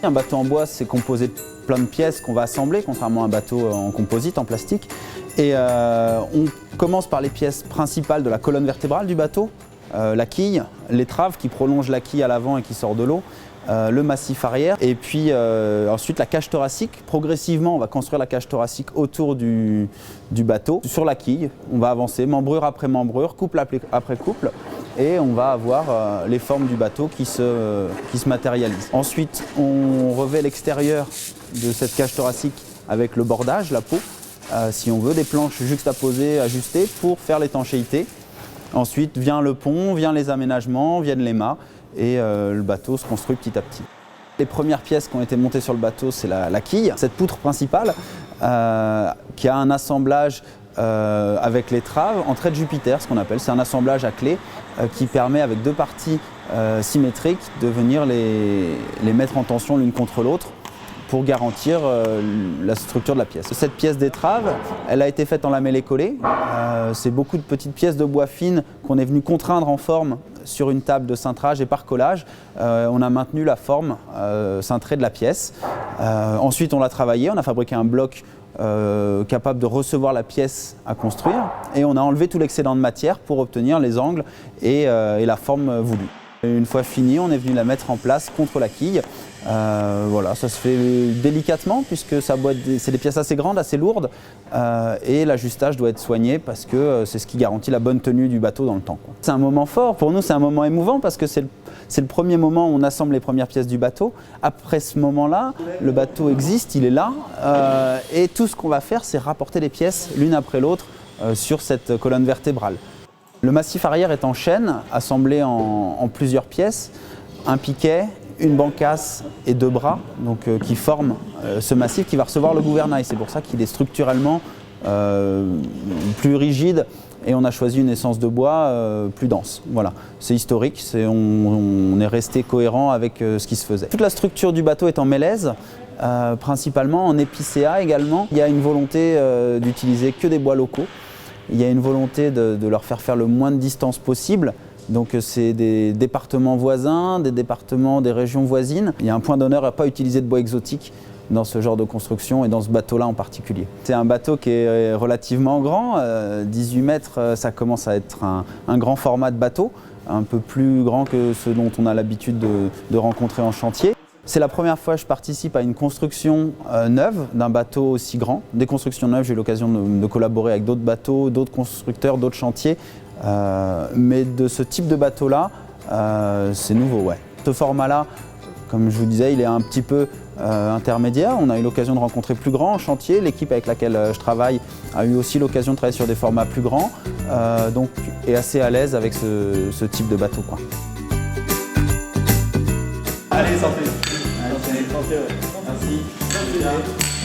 Un bateau en bois, c'est composé de plein de pièces qu'on va assembler, contrairement à un bateau en composite, en plastique. Et on commence par les pièces principales de la colonne vertébrale du bateau, la quille, l'étrave qui prolonge la quille à l'avant et qui sort de l'eau, le massif arrière, et puis ensuite la cage thoracique. Progressivement, on va construire la cage thoracique autour du bateau. Sur la quille, on va avancer membrure après membrure, couple après couple, et on va avoir les formes du bateau qui se matérialisent. Ensuite, on revêt l'extérieur de cette cage thoracique avec le bordage, la peau, si on veut, des planches juxtaposées, ajustées pour faire l'étanchéité. Ensuite vient le pont, viennent les aménagements, viennent les mâts, et le bateau se construit petit à petit. Les premières pièces qui ont été montées sur le bateau, c'est la quille, cette poutre principale qui a un assemblage avec l'étrave en trait de Jupiter, ce qu'on appelle. C'est un assemblage à clé qui permet, avec deux parties symétriques, de venir les mettre en tension l'une contre l'autre pour garantir la structure de la pièce. Cette pièce d'étrave, elle a été faite en lamellé collé. C'est beaucoup de petites pièces de bois fines qu'on est venu contraindre en forme sur une table de cintrage, et par collage, on a maintenu la forme cintrée de la pièce. Ensuite, on l'a travaillé, on a fabriqué un bloc capable de recevoir la pièce à construire, et on a enlevé tout l'excédent de matière pour obtenir les angles et la forme voulue. Une fois fini, on est venu la mettre en place contre la quille. Voilà, ça se fait délicatement puisque c'est des pièces assez grandes, assez lourdes, et l'ajustage doit être soigné parce que c'est ce qui garantit la bonne tenue du bateau dans le temps. C'est un moment fort, pour nous c'est un moment émouvant parce que c'est le premier moment où on assemble les premières pièces du bateau. Après ce moment-là, le bateau existe, il est là, et tout ce qu'on va faire, c'est rapporter les pièces l'une après l'autre sur cette colonne vertébrale. Le massif arrière est en chaîne, assemblé en plusieurs pièces, un piquet, une bancasse et deux bras qui forment ce massif qui va recevoir le gouvernail. C'est pour ça qu'il est structurellement plus rigide, et on a choisi une essence de bois plus dense. Voilà. C'est historique, on est resté cohérent avec ce qui se faisait. Toute la structure du bateau est en mélèze, principalement en épicéa également. Il y a une volonté d'utiliser que des bois locaux. Il y a une volonté de leur faire le moins de distance possible. Donc c'est des départements voisins, des régions voisines. Il y a un point d'honneur à ne pas utiliser de bois exotique dans ce genre de construction et dans ce bateau-là en particulier. C'est un bateau qui est relativement grand, 18 mètres, ça commence à être un grand format de bateau, un peu plus grand que ce dont on a l'habitude de rencontrer en chantier. C'est la première fois que je participe à une construction neuve d'un bateau aussi grand. Des constructions neuves, j'ai eu l'occasion de collaborer avec d'autres bateaux, d'autres constructeurs, d'autres chantiers. Mais de ce type de bateau-là, c'est nouveau, ouais. Ce format-là, comme je vous disais, il est un petit peu intermédiaire. On a eu l'occasion de rencontrer plus grand en chantier. L'équipe avec laquelle je travaille a eu aussi l'occasion de travailler sur des formats plus grands, donc est assez à l'aise avec ce type de bateau, quoi. Allez, santé. Allez, santé, ouais. Merci.